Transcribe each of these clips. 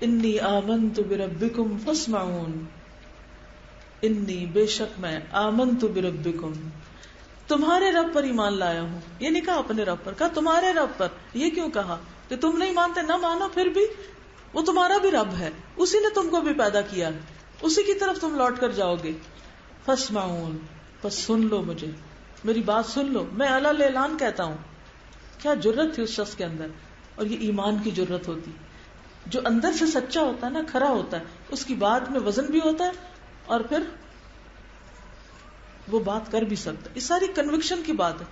انی آمنت بربکم فاسمعون، انی بے شک میں آمنت بربکم تمہارے رب پر ایمان لایا ہوں. یہ نہیں کہا اپنے رب پر، کہا تمہارے رب پر. یہ کیوں کہا کہ تم نہیں مانتے؟ نہ مانو پھر بھی وہ تمہارا بھی رب ہے، اسی نے تم کو بھی پیدا کیا، اسی کی طرف تم لوٹ کر جاؤ گے. فاسمعون، پس سن لو مجھے، میری بات سن لو. میں اعلیٰ اعلان کہتا ہوں. کیا جرت تھی اس شخص کے اندر، اور یہ ایمان کی جرت ہوتی. جو اندر سے سچا ہوتا ہے نا، کھرا ہوتا ہے، اس کی بات میں وزن بھی ہوتا ہے اور پھر وہ بات کر بھی سکتا ہے. یہ ساری کنوکشن کی بات ہے.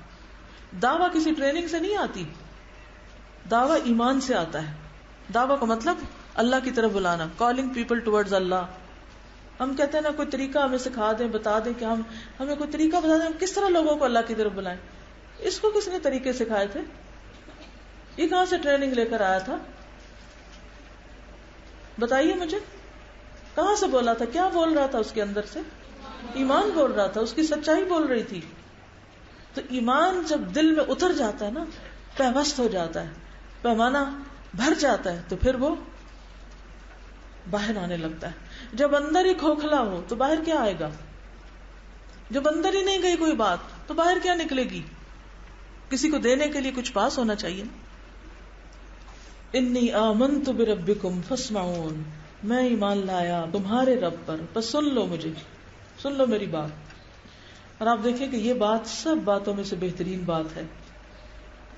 دعویٰ کسی ٹریننگ سے نہیں آتی، دعویٰ ایمان سے آتا ہے. دعویٰ کا مطلب اللہ کی طرف بلانا، کالنگ پیپل ٹورڈز اللہ. ہم کہتے ہیں نا کوئی طریقہ ہمیں سکھا دیں، بتا دیں کہ ہمیں کوئی طریقہ بتا دیں ہم کس طرح لوگوں کو اللہ کی طرف بلائیں. اس کو کس نے طریقے سکھائے تھے؟ یہ کہاں سے ٹریننگ لے کر آیا تھا؟ بتائیے مجھے، کہاں سے بولا تھا؟ کیا بول رہا تھا اس کے اندر سے؟ ایمان بول رہا تھا، اس کی سچائی بول رہی تھی. تو ایمان جب دل میں اتر جاتا ہے نا، پیوست ہو جاتا ہے، پیمانہ بھر جاتا ہے، تو پھر وہ باہر آنے لگتا ہے. جب اندر ہی کھوکھلا ہو تو باہر کیا آئے گا؟ جب اندر ہی نہیں گئی کوئی بات تو باہر کیا نکلے گی؟ کسی کو دینے کے لیے کچھ پاس ہونا چاہیے. انی آمنت بربکم فاسمعون، میں ایمان لایا تمہارے رب پر، بس سن لو مجھے، سن لو میری بات. اور آپ دیکھیں کہ یہ بات سب باتوں میں سے بہترین بات ہے.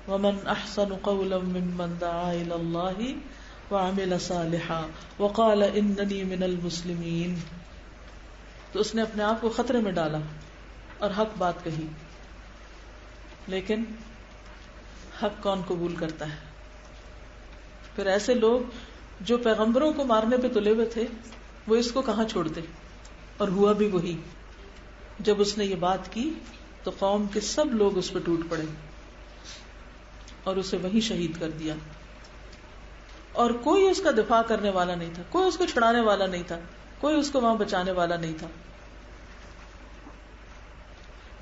ومن احسن قولا ممن دعا الی اللہ وعمل صالحا وقال اننی من المسلمین. تو اس نے اپنے آپ کو خطرے میں ڈالا اور حق بات کہی. لیکن حق کون قبول کرتا ہے؟ پھر ایسے لوگ جو پیغمبروں کو مارنے پہ تلے ہوئے تھے، وہ اس کو کہاں چھوڑتے؟ اور ہوا بھی وہی. جب اس نے یہ بات کی تو قوم کے سب لوگ اس پہ ٹوٹ پڑے اور اسے وہیں شہید کر دیا. اور کوئی اس کا دفاع کرنے والا نہیں تھا، کوئی اس کو چھڑانے والا نہیں تھا، کوئی اس کو وہاں بچانے والا نہیں تھا.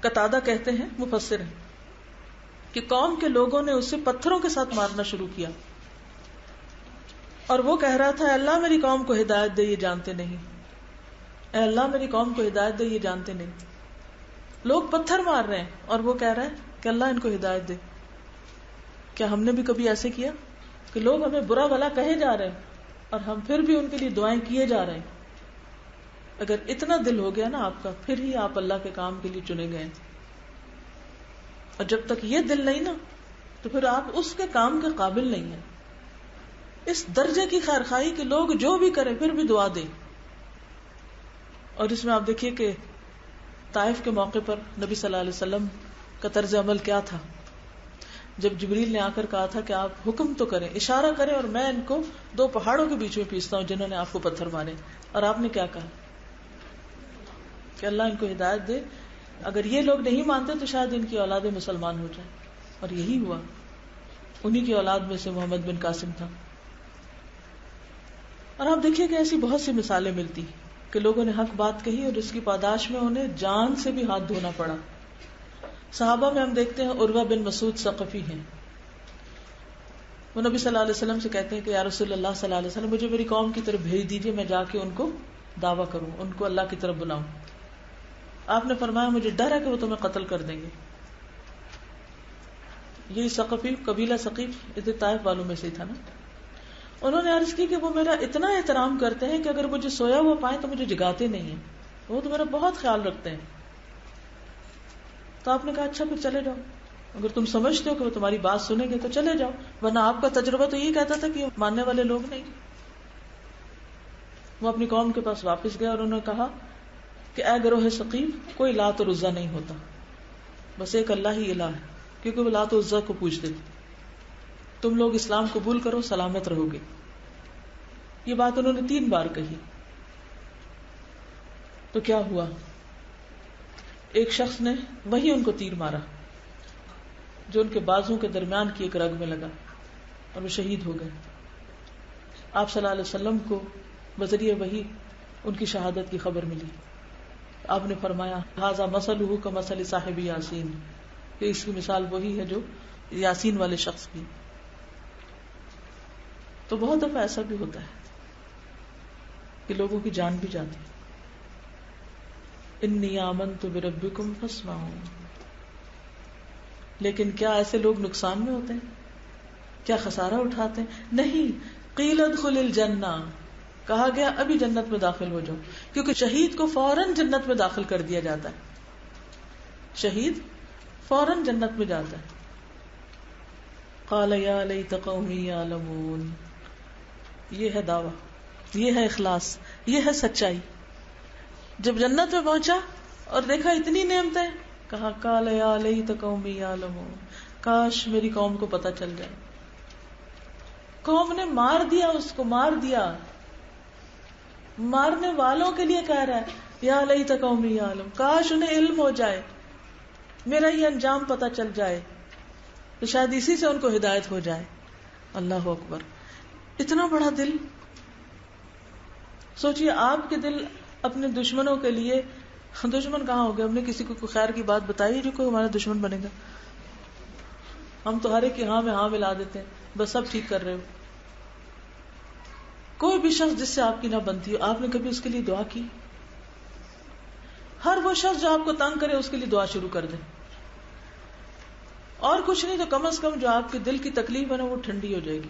قتادہ کہتے ہیں، مفسر ہیں، کہ قوم کے لوگوں نے اسے پتھروں کے ساتھ مارنا شروع کیا، اور وہ کہہ رہا تھا اے اللہ میری قوم کو ہدایت دے، یہ جانتے نہیں. اے اللہ میری قوم کو ہدایت دے، یہ جانتے نہیں. لوگ پتھر مار رہے ہیں اور وہ کہہ رہا ہے کہ اللہ ان کو ہدایت دے. کیا ہم نے بھی کبھی ایسے کیا کہ لوگ ہمیں برا بھلا کہے جا رہے ہیں اور ہم پھر بھی ان کے لیے دعائیں کیے جا رہے ہیں؟ اگر اتنا دل ہو گیا نا آپ کا، پھر ہی آپ اللہ کے کام کے لیے چنے گئے. اور جب تک یہ دل نہیں نا، تو پھر آپ اس کے کام کے قابل نہیں ہیں. اس درجے کی خیرخواہی کہ لوگ جو بھی کریں پھر بھی دعا دیں. اور اس میں آپ دیکھیے کہ طائف کے موقع پر نبی صلی اللہ علیہ وسلم کا طرز عمل کیا تھا. جب جبریل نے آ کر کہا تھا کہ آپ حکم تو کریں، اشارہ کریں، اور میں ان کو دو پہاڑوں کے بیچ میں پیستا ہوں جنہوں نے آپ کو پتھر مارے. اور آپ نے کیا کہا کہ اللہ ان کو ہدایت دے، اگر یہ لوگ نہیں مانتے تو شاید ان کی اولاد مسلمان ہو جائے. اور یہی ہوا. انہی کی اولاد میں سے محمد بن قاسم تھا. اور آپ دیکھیے کہ ایسی بہت سی مثالیں ملتی کہ لوگوں نے حق بات کہی اور اس کی پاداش میں انہیں جان سے بھی ہاتھ دھونا پڑا. صحابہ میں ہم دیکھتے ہیں عروہ بن مسعود ثقفی ہیں. وہ نبی صلی اللہ علیہ وسلم سے کہتے ہیں کہ یا رسول اللہ صلی اللہ علیہ وسلم مجھے میری قوم کی طرف بھیج دیجیے، میں جا کے ان کو دعویٰ کروں، ان کو اللہ کی طرف بلاؤں. آپ نے فرمایا مجھے ڈر ہے کہ وہ تمہیں قتل کر دیں گے. یہی ثقفی قبیلہ ثقیف ادھر طائف والوں میں سے تھا نا. انہوں نے عرض کی کہ وہ میرا اتنا احترام کرتے ہیں کہ اگر مجھے سویا ہوا پائیں تو مجھے جگاتے نہیں ہیں، وہ تو میرا بہت خیال رکھتے ہیں. تو آپ نے کہا اچھا پھر چلے جاؤ، اگر تم سمجھتے ہو کہ وہ تمہاری بات سنیں گے تو چلے جاؤ، ورنہ آپ کا تجربہ تو یہ کہتا تھا کہ یہ ماننے والے لوگ نہیں. وہ اپنی قوم کے پاس واپس گئے اور انہوں نے کہا کہ اے گروہ ثقیف، کوئی لات اور عزا نہیں ہوتا، بس ایک اللہ ہی الہ ہے، کیونکہ وہ لات و عزا کو پوجتے تھے. تم لوگ اسلام قبول کرو، سلامت رہو گے. یہ بات انہوں نے 3 بار کہی. تو کیا ہوا؟ ایک شخص نے وہی ان کو تیر مارا جو ان کے بازوں کے درمیان کی ایک رگ میں لگا اور وہ شہید ہو گئے. آپ صلی اللہ علیہ وسلم کو بذریعہ وحی ان کی شہادت کی خبر ملی. آپ نے فرمایا ھذا مثلہ کمثل صاحب یاسین، کہ اس کی مثال وہی ہے جو یاسین والے شخص کی. تو بہت دفعہ ایسا بھی ہوتا ہے کہ لوگوں کی جان بھی جاتی. انی آمنت بربکم فاسمعون. لیکن کیا ایسے لوگ نقصان میں ہوتے ہیں؟ کیا خسارہ اٹھاتے ہیں؟ نہیں. قیل ادخل الجنہ، کہا گیا ابھی جنت میں داخل ہو جاؤ، کیونکہ شہید کو فوراً جنت میں داخل کر دیا جاتا ہے. شہید فوراً جنت میں جاتا ہے. قال یا لیت قومی یعلمون. یہ ہے دعویٰ، یہ ہے اخلاص، یہ ہے سچائی. جب جنت میں پہنچا اور دیکھا اتنی نعمتیں، کہا قال یا لیت قومی یعلمون، کاش میری قوم کو پتہ چل جائے. قوم نے مار دیا، اس کو مار دیا. مارنے والوں کے لیے کہہ رہا ہے یا لیت قومی یعلمون، کاش انہیں علم ہو جائے، میرا یہ انجام پتہ چل جائے، تو شاید اسی سے ان کو ہدایت ہو جائے. اللہ اکبر. اتنا بڑا دل. سوچئے آپ کے دل اپنے دشمنوں کے لیے، دشمن کہاں ہو گیا؟ ہم نے کسی کو کوئی خیر کی بات بتائی جو کوئی ہمارا دشمن بنے گا؟ ہم تو ہر ایک کی ہاں میں ہاں ملا دیتے ہیں، بس سب ٹھیک کر رہے ہو. کوئی بھی شخص جس سے آپ کی نہ بنتی ہو، آپ نے کبھی اس کے لیے دعا کی؟ ہر وہ شخص جو آپ کو تنگ کرے اس کے لیے دعا شروع کر دیں، اور کچھ نہیں تو کم از کم جو آپ کے دل کی تکلیف ہے نا وہ ٹھنڈی ہو جائے گی.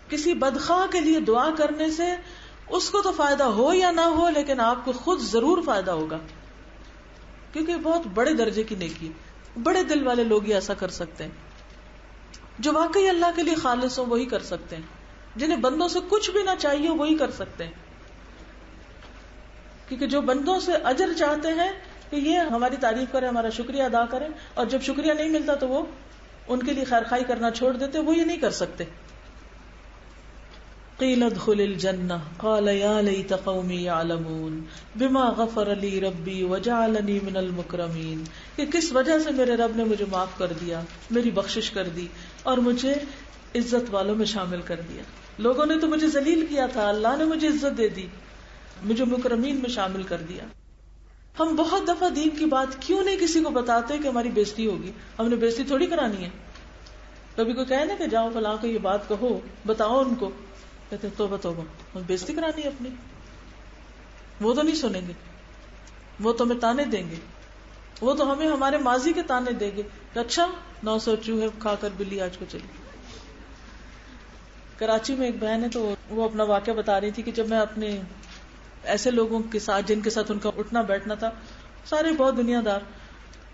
کسی بدخواہ کے لیے دعا کرنے سے اس کو تو فائدہ ہو یا نہ ہو، لیکن آپ کو خود ضرور فائدہ ہوگا، کیونکہ بہت بڑے درجے کی نیکی. بڑے دل والے لوگ ہی ایسا کر سکتے ہیں. جو واقعی اللہ کے لیے خالص ہوں وہی کر سکتے ہیں. جنہیں بندوں سے کچھ بھی نہ چاہیے وہی کر سکتے ہیں. کیونکہ جو بندوں سے اجر چاہتے ہیں کہ یہ ہماری تعریف کریں، ہمارا شکریہ ادا کریں، اور جب شکریہ نہیں ملتا تو وہ ان کے لیے خیر خائی کرنا چھوڑ دیتے، وہ یہ نہیں کر سکتے. قیل ادخل الجنہ قال یا لیت قومی یعلمون بما غفر لی ربی وجعلنی من المکرمین. کہ کس وجہ سے میرے رب نے مجھے معاف کر دیا، میری بخشش کر دی، اور مجھے عزت والوں میں شامل کر دیا. لوگوں نے تو مجھے ذلیل کیا تھا، اللہ نے مجھے عزت دے دی، مجھے مکرمین میں شامل کر دیا. ہم بہت دفعہ دین کی بات کیوں نہیں کسی کو بتاتے کہ ہماری بےزتی ہوگی؟ ہم نے بےزتی تھوڑی کرانی ہے. کبھی کوئی کہے نا کہ جاؤ فلاں کو یہ بات کہو، بتاؤ ان کو، کہتے توبہ توبہ، بےزتی کرانی ہے اپنی. وہ تو نہیں سنیں گے، وہ تو ہمیں تانے دیں گے، وہ تو ہمیں ہمارے ماضی کے تانے دیں گے کہ اچھا 900 چوہے کھا کر بلی آج کو چلی. کراچی میں ایک بہن ہے تو وہ اپنا واقعہ بتا رہی تھی کہ جب میں اپنے ایسے لوگوں کے ساتھ جن کے ساتھ ان کا اٹھنا بیٹھنا تھا، سارے بہت دنیا دار،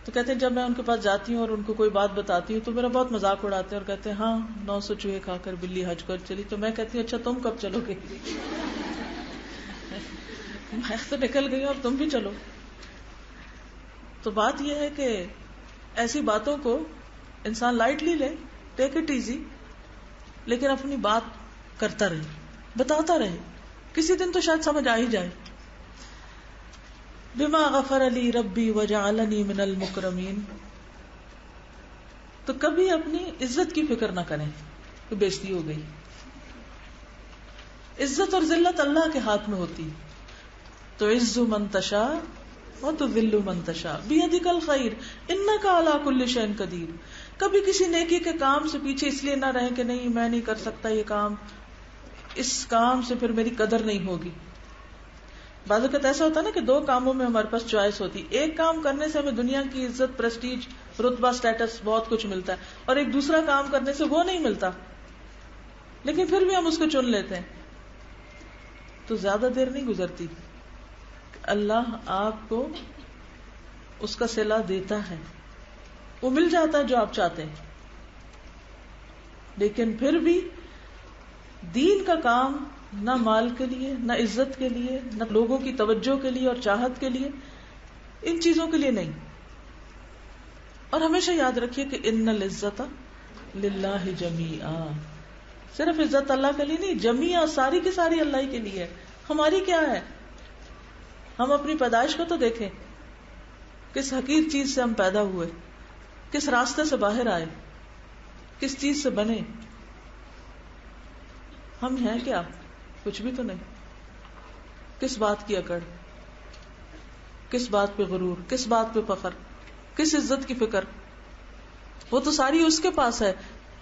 تو کہتے ہیں جب میں ان کے پاس جاتی ہوں اور ان کو کوئی بات بتاتی ہوں تو میرا بہت مذاق اڑاتے ہیں اور کہتے ہیں ہاں 900 چوہے کھا کر بلی حج کر چلی. تو میں کہتی ہوں اچھا تم کب چلو گے؟ میں تو نکل گئی ہوں، اب تم بھی چلو. تو بات یہ ہے کہ ایسی باتوں کو انسان لائٹلی لے، ٹیک اٹ ایزی، لیکن اپنی بات کرتا رہے، بتاتا رہے، کسی دن تو شاید سمجھ آ ہی جائے. بما غفر لی ربی وجعلنی من المکرمین. تو کبھی اپنی عزت کی فکر نہ کریں کہ بےزتی ہو گئی. عزت اور ذلت اللہ کے ہاتھ میں ہوتی. تو عز من تشاء وتذل من تشاء بیدک الخیر انک علی کل شیء قدیر. کبھی کسی نیکی کے کام سے پیچھے اس لیے نہ رہیں کہ نہیں میں نہیں کر سکتا یہ کام، اس کام سے پھر میری قدر نہیں ہوگی. بعض اوقات ایسا ہوتا ہے نا کہ دو کاموں میں ہمارے پاس چوائس ہوتی. ایک کام کرنے سے ہمیں دنیا کی عزت، پریسٹیج، رتبہ، سٹیٹس، بہت کچھ ملتا ہے، اور ایک دوسرا کام کرنے سے وہ نہیں ملتا، لیکن پھر بھی ہم اس کو چن لیتے ہیں. تو زیادہ دیر نہیں گزرتی، اللہ آپ کو اس کا صلہ دیتا ہے، وہ مل جاتا ہے جو آپ چاہتے ہیں. لیکن پھر بھی دین کا کام نہ مال کے لیے، نہ عزت کے لیے، نہ لوگوں کی توجہ کے لیے اور چاہت کے لیے، ان چیزوں کے لیے نہیں. اور ہمیشہ یاد رکھیے کہ ان العزت للہ جمیعا. صرف عزت اللہ کے لیے نہیں، جمیعا ساری کی ساری اللہ ہی کے لیے ہے. ہماری کیا ہے؟ ہم اپنی پیدائش کو تو دیکھیں، کس حقیر چیز سے ہم پیدا ہوئے، کس راستے سے باہر آئے، کس چیز سے بنے. ہم ہیں کیا؟ کچھ بھی تو نہیں. کس بات کی اکڑ، کس بات پہ غرور، کس بات پہ فخر، کس عزت کی فکر؟ وہ تو ساری اس کے پاس ہے.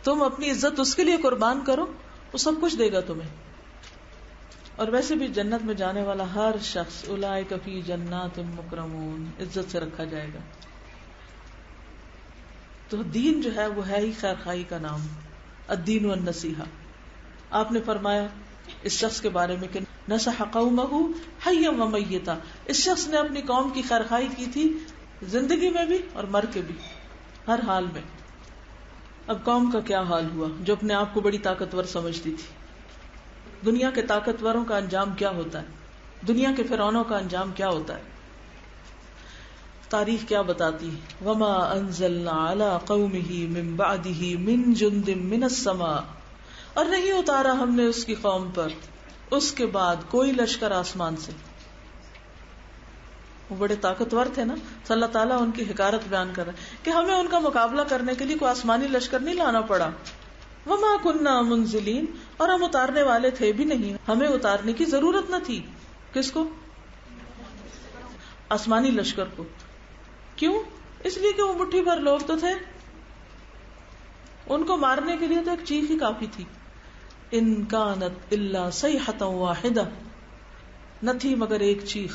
تم اپنی عزت اس کے لیے قربان کرو، وہ سب کچھ دے گا تمہیں. اور ویسے بھی جنت میں جانے والا ہر شخص اولئک فی جنات مکرمون عزت سے رکھا جائے گا. تو دین جو ہے وہ ہے ہی خیر خواہی کا نام، الدین والنصیحہ. آپ نے فرمایا اس شخص کے بارے میں کہ نصح قومہ حیا و میتا، اس شخص نے اپنی قوم کی خیر خواہی کی تھی زندگی میں بھی اور مر کے بھی، ہر حال میں. اب قوم کا کیا حال ہوا جو اپنے آپ کو بڑی طاقتور سمجھتی تھی؟ دنیا کے طاقتوروں کا انجام کیا ہوتا ہے؟ دنیا کے فرعونوں کا انجام کیا ہوتا ہے؟ تاریخ کیا بتاتی ہے؟ وما انزلنا علی قومہ من بعدہ من جند من السماء، اور نہیں اتارا ہم نے اس کی قوم پر اس کے بعد کوئی لشکر آسمان سے. وہ بڑے طاقتور تھے نا، تو اللہ تعالیٰ ان کی حقارت بیان کر رہے ہیں کہ ہمیں ان کا مقابلہ کرنے کے لیے کوئی آسمانی لشکر نہیں لانا پڑا. وما کننا منزلین، اور ہم اتارنے والے تھے بھی نہیں، ہمیں اتارنے کی ضرورت نہ تھی. کس کو؟ آسمانی لشکر کو. کیوں؟ اس لیے کہ وہ مٹھی بھر لوگ تو تھے، ان کو مارنے کے لیے تو ایک چیخ ہی کافی تھی. ان کانت الا صیحۃ واحدہ، نہ تھی مگر ایک چیخ.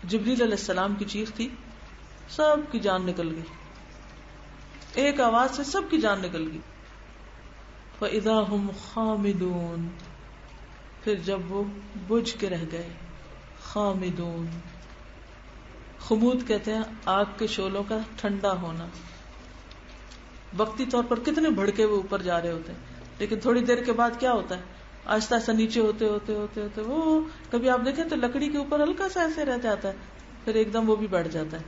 جبریل علیہ السلام کی چیخ تھی، سب کی جان نکل گئی، ایک آواز سے سب کی جان نکل گئی. فَإِذَا هُمْ خَامِدُونَ، پھر جب وہ بجھ کے رہ گئے. خامدون، خمود کہتے ہیں آگ کے شعلوں کا ٹھنڈا ہونا. وقتی طور پر کتنے بھڑکے وہ اوپر جا رہے ہوتے ہیں، لیکن تھوڑی دیر کے بعد کیا ہوتا ہے، آہستہ آہستہ نیچے ہوتے ہوتے ہوتے ہوتے وہ کبھی آپ دیکھیں تو لکڑی کے اوپر ہلکا سا ایسے رہ جاتا ہے، پھر ایک دم وہ بھی بڑھ جاتا ہے.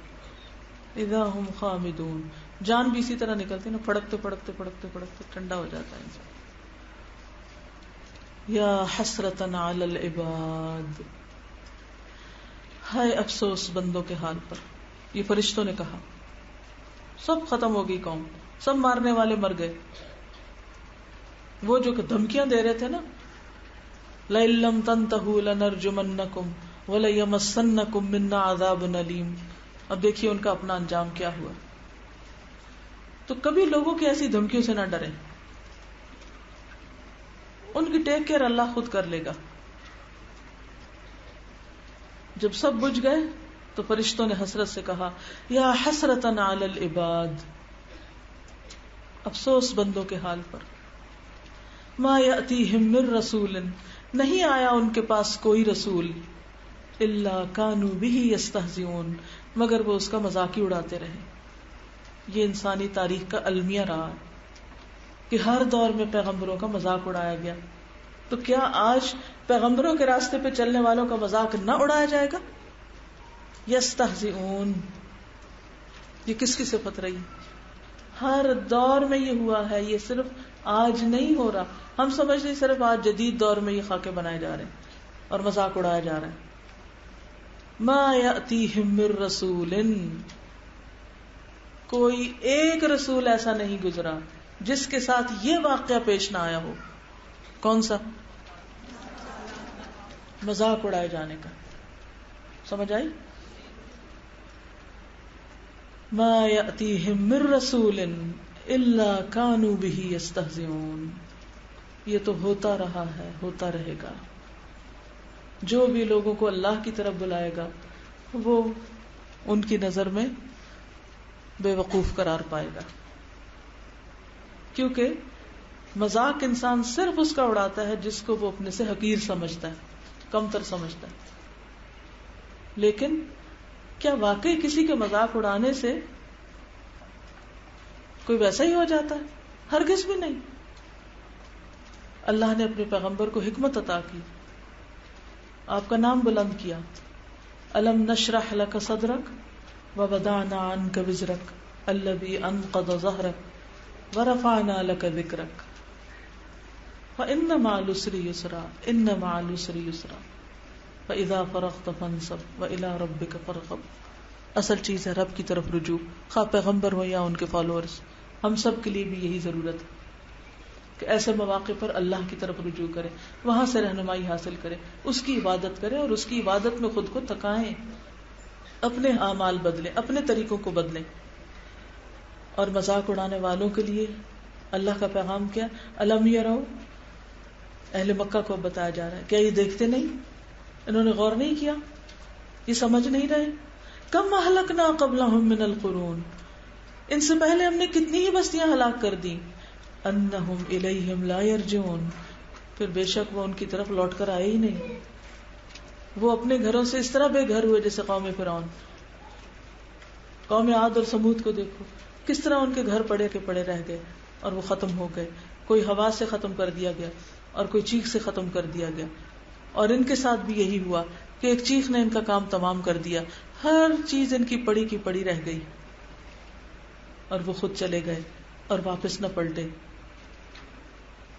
اذا ہم خامدون، جان بھی اسی طرح نکلتی نا، پھڑکتے پھڑکتے پھڑکتے پھڑکتے ٹھنڈا ہو جاتا ہے انسان. یا حسرتن علی العباد، ہائے افسوس بندوں کے حال پر. یہ فرشتوں نے کہا. سب ختم ہو گئی قوم، سب مارنے والے مر گئے. وہ جو دھمکیاں دے رہے تھے نا، لئن لم تنتہوا لنرجمنکم ولیمسنکم منا عذاب علیم، اب دیکھیے ان کا اپنا انجام کیا ہوا. تو کبھی لوگوں کی ایسی دھمکیوں سے نہ ڈریں، ان کی ٹیک کیئر اللہ خود کر لے گا. جب سب بجھ گئے تو فرشتوں نے حسرت سے کہا یا حسرتن علی العباد، افسوس بندوں کے حال پر. ما یأتیہم من رسول، نہیں آیا ان کے پاس کوئی رسول، الا کانوا بہ یستہزئون، مگر وہ اس کا مذاق ہی اڑاتے رہے. یہ انسانی تاریخ کا المیہ رہا کہ ہر دور میں پیغمبروں کا مذاق اڑایا گیا. تو کیا آج پیغمبروں کے راستے پہ چلنے والوں کا مذاق نہ اڑایا جائے گا؟ یستہزئون، یہ کس کی صفت رہی؟ ہر دور میں یہ ہوا ہے، یہ صرف آج نہیں ہو رہا. ہم سمجھتے صرف آج جدید دور میں یہ خاکے بنائے جا رہے ہیں اور مذاق اڑایا جا رہا ہے. ما یأتیہم من رسول، کوئی ایک رسول ایسا نہیں گزرا جس کے ساتھ یہ واقعہ پیش نہ آیا ہو. کون سا؟ مذاق اڑائے جانے کا. سمجھ آئی؟ ما یأتیہم من رسول الا کانوا بہ یستہزئون. یہ تو ہوتا رہا ہے، ہوتا رہے گا. جو بھی لوگوں کو اللہ کی طرف بلائے گا وہ ان کی نظر میں بے وقوف قرار پائے گا. کیونکہ مذاق انسان صرف اس کا اڑاتا ہے جس کو وہ اپنے سے حقیر سمجھتا ہے، کمتر سمجھتا ہے. لیکن کیا واقعی کسی کے مذاق اڑانے سے کوئی ویسا ہی ہو جاتا ہے؟ ہرگز بھی نہیں. اللہ نے اپنے پیغمبر کو حکمت عطا کی، آپ کا نام بلند کیا. الم نشرح لک صدرک ووضعنا عنک وزرک الذی انقض ظہرک ورفعنا لک ذکرک فإن مع العسر یسرا ان مع العسر یسرا فإذا فرغت فانصب وإلی ربک فارغب. اصل چیز ہے رب کی طرف رجوع، خواہ پیغمبر ہو یا ان کے فالوورز. ہم سب کے لیے بھی یہی ضرورت ہے کہ ایسے مواقع پر اللہ کی طرف رجوع کرے، وہاں سے رہنمائی حاصل کرے، اس کی عبادت کرے اور اس کی عبادت میں خود کو تھکائیں، اپنے اعمال بدلیں، اپنے طریقوں کو بدلیں. اور مذاق اڑانے والوں کے لیے اللہ کا پیغام کیا؟ الم یروا، اہل مکہ کو بتایا جا رہا ہے. کیا یہ دیکھتے نہیں؟ انہوں نے غور نہیں کیا؟ یہ سمجھ نہیں رہے؟ کم اہلکنا قبلہم من القرون، ان سے پہلے ہم نے کتنی ہی بستیاں ہلاک کر دی. انہم الیہم لا یرجعون، پھر بے شک وہ ان کی طرف لوٹ کر آئے ہی نہیں. وہ اپنے گھروں سے اس طرح بے گھر ہوئے جیسے قوم فرعون. قوم عاد اور سمود کو دیکھو کس طرح ان کے گھر پڑے کے پڑے رہ گئے اور وہ ختم ہو گئے. کوئی ہوا سے ختم کر دیا گیا اور کوئی چیخ سے ختم کر دیا گیا. اور ان کے ساتھ بھی یہی ہوا کہ ایک چیخ نے ان کا کام تمام کر دیا. ہر چیز ان کی پڑی کی پڑی رہ گئی اور وہ خود چلے گئے اور واپس نہ پلٹے.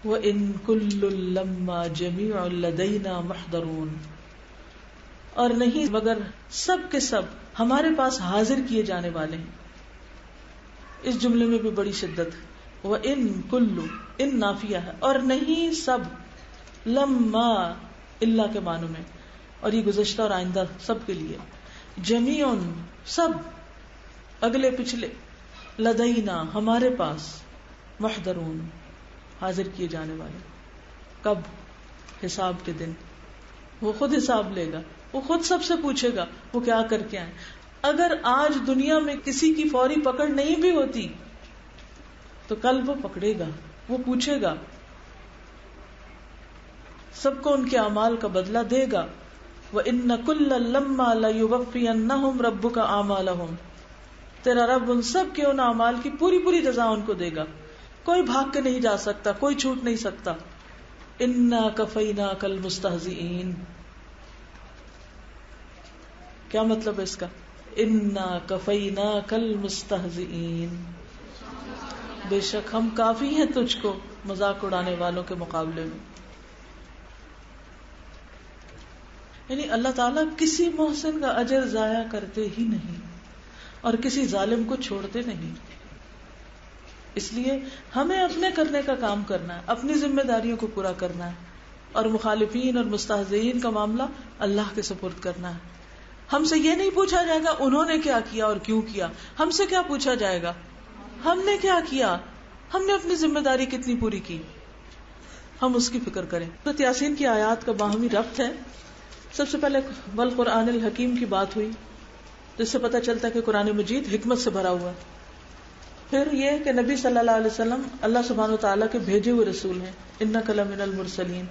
وَإِن كُلٌّ لَمَّا جَمِيعٌ لَدَيْنَا مُحْضَرُونَ، اور نہیں مگر سب کے سب ہمارے پاس حاضر کیے جانے والے ہیں. اس جملے میں بھی بڑی شدت ہے. وَإِن كُلُّ، ان نافیہ ہے، اور نہیں سب، لما اللہ کے معنوں میں، اور یہ گزشتہ اور آئندہ سب کے لیے. جمیعن سب، اگلے پچھلے، لدینا ہمارے پاس، محضرون حاضر کیے جانے والے. کب؟ حساب کے دن. وہ خود حساب لے گا، وہ خود سب سے پوچھے گا وہ کیا کر کے آئے. اگر آج دنیا میں کسی کی فوری پکڑ نہیں بھی ہوتی تو کل وہ پکڑے گا، وہ پوچھے گا، سب کو ان کے اعمال کا بدلہ دے گا. وَإِنَّ كُلًّا لَمَّا لَيُوَفِّيَنَّهُمْ رَبُّكَ أَعْمَالَهُمْ، تیرا رب ان سب کے ان اعمال کی پوری پوری جزا ان کو دے گا. کوئی بھاگ کے نہیں جا سکتا، کوئی چھوٹ نہیں سکتا. إِنَّا كَفَيْنَاكَ الْمُسْتَهْزِئِينَ. کیا مطلب ہے اس کا؟ إِنَّا كَفَيْنَاكَ الْمُسْتَهْزِئِينَ، بے شک ہم کافی ہیں تجھ کو مذاق اڑانے والوں کے مقابلے میں. یعنی اللہ تعالیٰ کسی محسن کا اجر ضائع کرتے ہی نہیں اور کسی ظالم کو چھوڑتے نہیں. اس لیے ہمیں اپنے کرنے کا کام کرنا ہے، اپنی ذمہ داریوں کو پورا کرنا ہے، اور مخالفین اور مستہزئین کا معاملہ اللہ کے سپرد کرنا ہے. ہم سے یہ نہیں پوچھا جائے گا انہوں نے کیا کیا اور کیوں کیا. ہم سے کیا پوچھا جائے گا؟ ہم نے کیا کیا، ہم نے اپنی ذمہ داری کتنی پوری کی، ہم اس کی فکر کریں. سورۃ یاسین کی آیات کا باہمی ربط ہے. سب سے پہلے والقرآن الحکیم کی بات ہوئی، جس سے پتہ چلتا ہے کہ قرآن مجید حکمت سے بھرا ہوا ہے. پھر یہ کہ نبی صلی اللہ علیہ وسلم اللہ سبحانہ وتعالیٰ کے بھیجے ہوئے رسول ہیں، انک لمن المرسلین.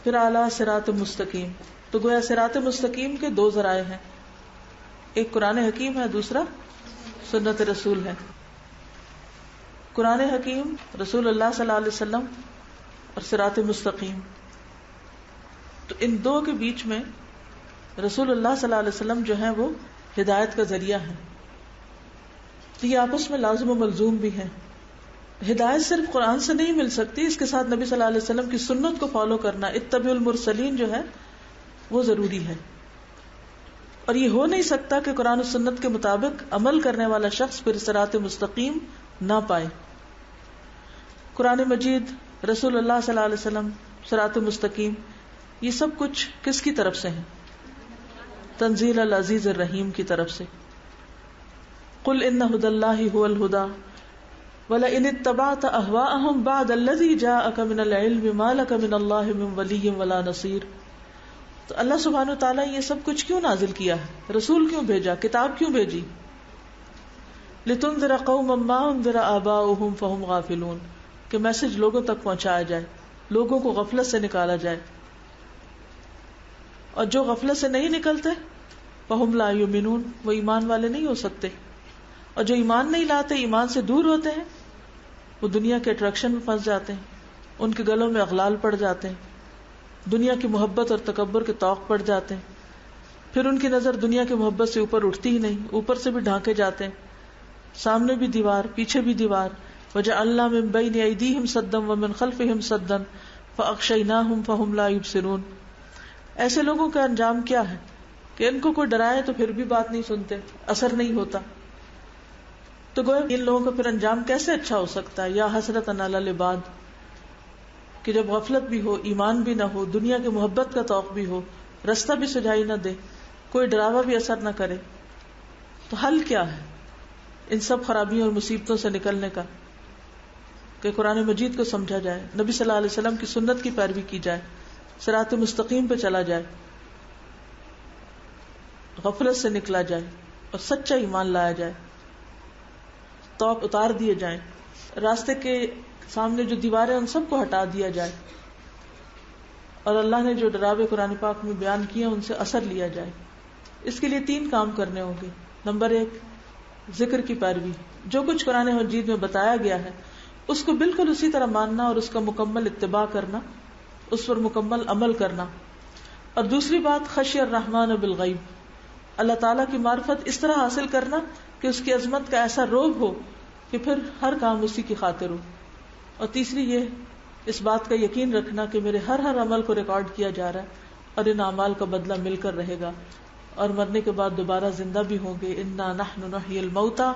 پھر اعلیٰ صراط مستقیم. تو گویا صراط مستقیم کے دو ذرائع ہیں، ایک قرآن حکیم ہے، دوسرا سنت رسول ہے. قرآن حکیم، رسول اللہ صلی اللہ علیہ وسلم اور صراط مستقیم. تو ان دو کے بیچ میں رسول اللہ صلی اللہ علیہ وسلم جو ہیں وہ ہدایت کا ذریعہ ہیں. تو یہ آپس میں لازم و ملزوم بھی ہیں. ہدایت صرف قرآن سے نہیں مل سکتی، اس کے ساتھ نبی صلی اللہ علیہ وسلم کی سنت کو فالو کرنا، اتبعوا المرسلین جو ہے وہ ضروری ہے. اور یہ ہو نہیں سکتا کہ قرآن و سنت کے مطابق عمل کرنے والا شخص پھر صراط مستقیم نہ پائے. قرآن مجید، رسول اللہ صلی اللہ علیہ وسلم، صراط مستقیم، یہ سب کچھ کس کی طرف سے ہیں؟ تنزیل العزیز الرحیم کی طرف سے. قل ان ھدی اللہ ھو الھدی ولئن اتبعت اہواءهم بعد الذی جاءک من العلم ما لک من اللہ من ولی ولا نصیر. تو اللہ سبحانہ وتعالیٰ یہ سب کچھ کیوں نازل کیا ہے؟ رسول کیوں بھیجا؟ کتاب کیوں بھیجی؟ لتنذر قوما ما انذر آباؤهم فهم غافلون، کہ میسج لوگوں تک پہنچایا جائے، لوگوں کو غفلت سے نکالا جائے. اور جو غفلت سے نہیں نکلتے فهم لا یؤمنون، وہ ایمان والے نہیں ہو سکتے. اور جو ایمان نہیں لاتے، ایمان سے دور ہوتے ہیں، وہ دنیا کے اٹریکشن میں پھنس جاتے ہیں، ان کے گلوں میں اغلال پڑ جاتے ہیں، دنیا کی محبت اور تکبر کے طوق پڑ جاتے ہیں. پھر ان کی نظر دنیا کی محبت سے اوپر اٹھتی ہی نہیں، اوپر سے بھی ڈھانکے جاتے ہیں، سامنے بھی دیوار، پیچھے بھی دیوار. وجعلنا من بین ایدیہم سدا ومن خلفہم سدا فاغشیناہم فہم لا یبصرون. ایسے لوگوں کا انجام کیا ہے کہ ان کو کوئی ڈرائے تو پھر بھی بات نہیں سنتے، اثر نہیں ہوتا. تو گویا ان لوگوں کا پھر انجام کیسے اچھا ہو سکتا ہے؟ یا حسرۃ علی العباد، کہ جب غفلت بھی ہو، ایمان بھی نہ ہو، دنیا کی محبت کا توق بھی ہو، رستہ بھی سجائی نہ دے، کوئی ڈراوا بھی اثر نہ کرے. تو حل کیا ہے ان سب خرابیوں اور مصیبتوں سے نکلنے کا؟ کہ قرآن مجید کو سمجھا جائے، نبی صلی اللہ علیہ وسلم کی سنت کی پیروی کی جائے، صراط مستقیم پہ چلا جائے، غفلت سے نکلا جائے اور سچا ایمان لایا جائے، توپ اتار دیے جائیں، راستے کے سامنے جو دیواریں ان سب کو ہٹا دیا جائے، اور اللہ نے جو ڈراوے قرآن پاک میں بیان کیے ان سے اثر لیا جائے. اس کے لیے 3 کام کرنے ہوں گے. نمبر 1، ذکر کی پیروی. جو کچھ قرآن مجید میں بتایا گیا ہے اس کو بالکل اسی طرح ماننا اور اس کا مکمل اتباع کرنا، اس پر مکمل عمل کرنا. اور دوسری بات، خشی الرحمن بالغیب، اللہ تعالیٰ کی معرفت اس طرح حاصل کرنا کہ اس کی عظمت کا ایسا روب ہو کہ پھر ہر کام اسی کی خاطر ہو. اور تیسری یہ، اس بات کا یقین رکھنا کہ میرے ہر عمل کو ریکارڈ کیا جا رہا ہے اور ان اعمال کا بدلہ مل کر رہے گا، اور مرنے کے بعد دوبارہ زندہ بھی ہوں گے. انا نحن نحیی الموتى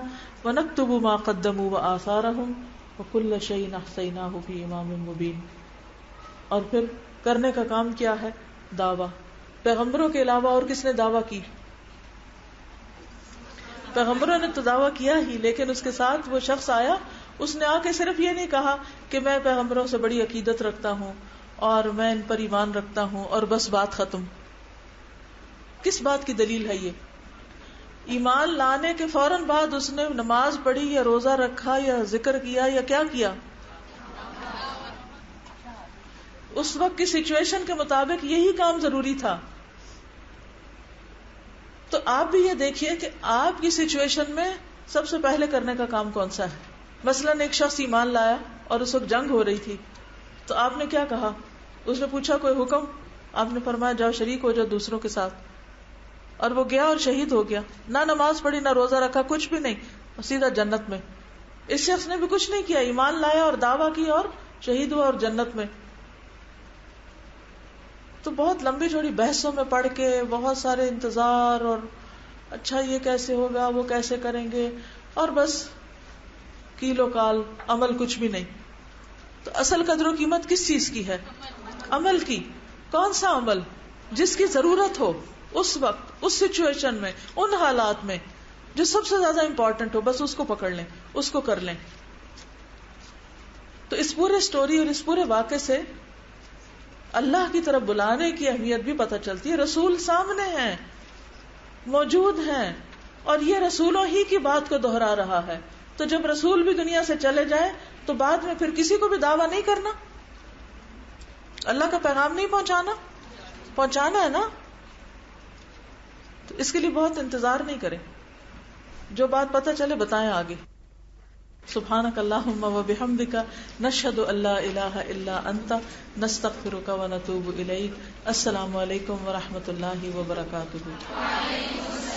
ونکتب ما قدموا وآثارهم وکل شیء احصیناہ فی امام مبین. اور پھر کرنے کا کام کیا ہے؟ دعویٰ. پیغمبروں کے علاوہ اور کس نے دعویٰ کی؟ پیغمبروں نے تو دعویٰ کیا ہی، لیکن اس کے ساتھ وہ شخص آیا، اس نے آ کے صرف یہ نہیں کہا کہ میں پیغمبروں سے بڑی عقیدت رکھتا ہوں اور میں ان پر ایمان رکھتا ہوں اور بس بات ختم. کس بات کی دلیل ہے یہ؟ ایمان لانے کے فوراً بعد اس نے نماز پڑھی یا روزہ رکھا یا ذکر کیا یا کیا کیا؟ اس وقت کی سچویشن کے مطابق یہی کام ضروری تھا. تو آپ بھی یہ دیکھیے کہ آپ کی سچویشن میں سب سے پہلے کرنے کا کام کون سا ہے. مثلاً ایک شخص ایمان لایا اور اس وقت جنگ ہو رہی تھی، تو آپ نے کیا کہا؟ اس نے پوچھا کوئی حکم؟ آپ نے فرمایا جاؤ شریک ہو جاؤ دوسروں کے ساتھ. اور وہ گیا اور شہید ہو گیا، نہ نماز پڑھی نہ روزہ رکھا، کچھ بھی نہیں، سیدھا جنت میں. اس شخص نے بھی کچھ نہیں کیا، ایمان لایا اور دعویٰ کی اور شہید ہوا اور جنت میں. تو بہت لمبی چوڑی بحثوں میں پڑھ کے بہت سارے انتظار اور اچھا یہ کیسے ہوگا وہ کیسے کریں گے، اور بس کیلو کال عمل کچھ بھی نہیں. تو اصل قدر و قیمت کس چیز کی ہے؟ عمل کی. کون سا عمل؟ جس کی ضرورت ہو اس وقت، اس سچویشن میں، ان حالات میں، جو سب سے زیادہ امپورٹنٹ ہو، بس اس کو پکڑ لیں، اس کو کر لیں. تو اس پورے سٹوری اور اس پورے واقعے سے اللہ کی طرف بلانے کی اہمیت بھی پتہ چلتی ہے. رسول سامنے ہیں، موجود ہیں، اور یہ رسولوں ہی کی بات کو دہرا رہا ہے. تو جب رسول بھی دنیا سے چلے جائیں تو بعد میں پھر کسی کو بھی دعویٰ نہیں کرنا، اللہ کا پیغام نہیں پہنچانا ہے نا. تو اس کے لیے بہت انتظار نہیں کریں، جو بات پتہ چلے بتائیں آگے. سبحانک اللہم و بحمدک نشہد ان لا الہ الا انت نستغفرک و نتوب الیک. السلام علیکم و رحمۃ اللہ وبرکاتہ.